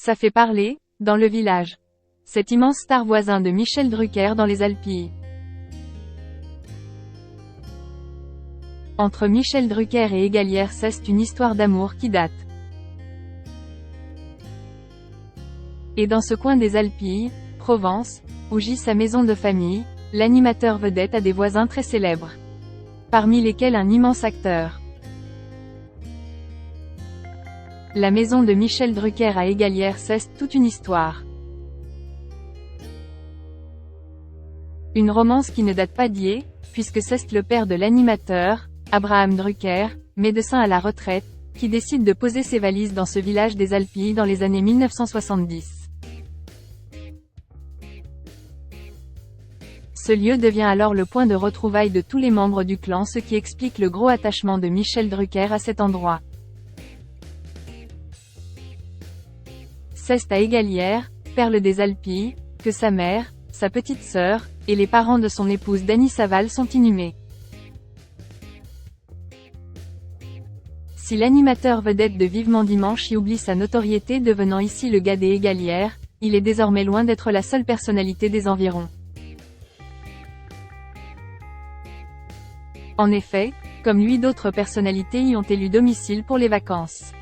Ça fait parler, dans le village. Cet immense star voisin de Michel Drucker dans les Alpilles. Entre Michel Drucker et Égalière c'est une histoire d'amour qui date. Et dans ce coin des Alpilles, Provence, où gît sa maison de famille, l'animateur vedette a des voisins très célèbres. Parmi lesquels un immense acteur. La maison de Michel Drucker à Égalière c'est toute une histoire. Une romance qui ne date pas d'hier, puisque c'est le père de l'animateur, Abraham Drucker, médecin à la retraite, qui décide de poser ses valises dans ce village des Alpilles dans les années 1970. Ce lieu devient alors le point de retrouvailles de tous les membres du clan, ce qui explique le gros attachement de Michel Drucker à cet endroit. C'est à Égalière, perle des Alpilles, que sa mère, sa petite sœur, et les parents de son épouse Dany Saval sont inhumés. Si l'animateur vedette de Vivement Dimanche y oublie sa notoriété devenant ici le gars des Égalières, il est désormais loin d'être la seule personnalité des environs. En effet, comme lui d'autres personnalités y ont élu domicile pour les vacances.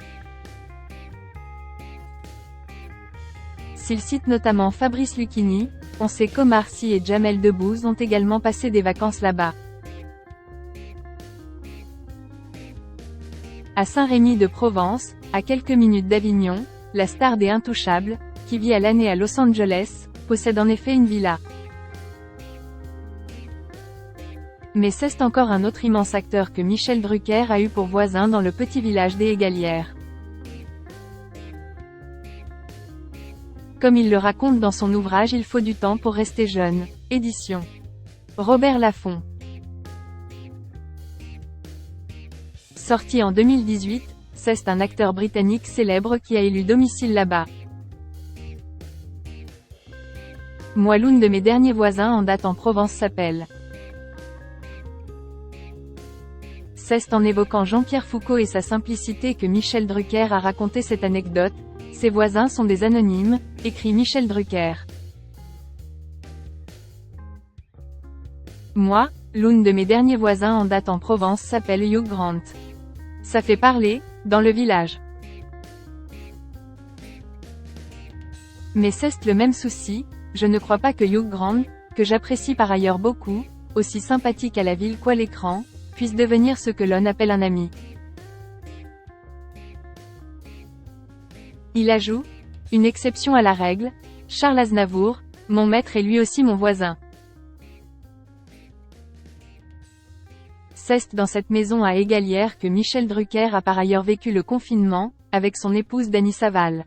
S'il cite notamment Fabrice Lucchini, on sait qu'Omar Sy et Jamel Debbouze ont également passé des vacances là-bas. À Saint-Rémy de Provence, à quelques minutes d'Avignon, la star des Intouchables, qui vit à l'année à Los Angeles, possède en effet une villa. Mais c'est encore un autre immense acteur que Michel Drucker a eu pour voisin dans le petit village des Égalières. Comme il le raconte dans son ouvrage Il faut du temps pour rester jeune, édition Robert Laffont. Sorti en 2018, c'est un acteur britannique célèbre qui a élu domicile là-bas. Moi l'une de mes derniers voisins en date en Provence s'appelle. C'est en évoquant Jean-Pierre Foucault et sa simplicité que Michel Drucker a raconté cette anecdote. Ses voisins sont des anonymes, écrit Michel Drucker. Moi, l'une de mes derniers voisins en date en Provence s'appelle Hugh Grant. Ça fait parler, dans le village. Mais c'est le même souci, je ne crois pas que Hugh Grant, que j'apprécie par ailleurs beaucoup, aussi sympathique à la ville qu'à l'écran, puisse devenir ce que l'on appelle un ami. Il ajoute, une exception à la règle, Charles Aznavour, mon maître est lui aussi mon voisin. C'est dans cette maison à Égalière que Michel Drucker a par ailleurs vécu le confinement, avec son épouse Dany Saval.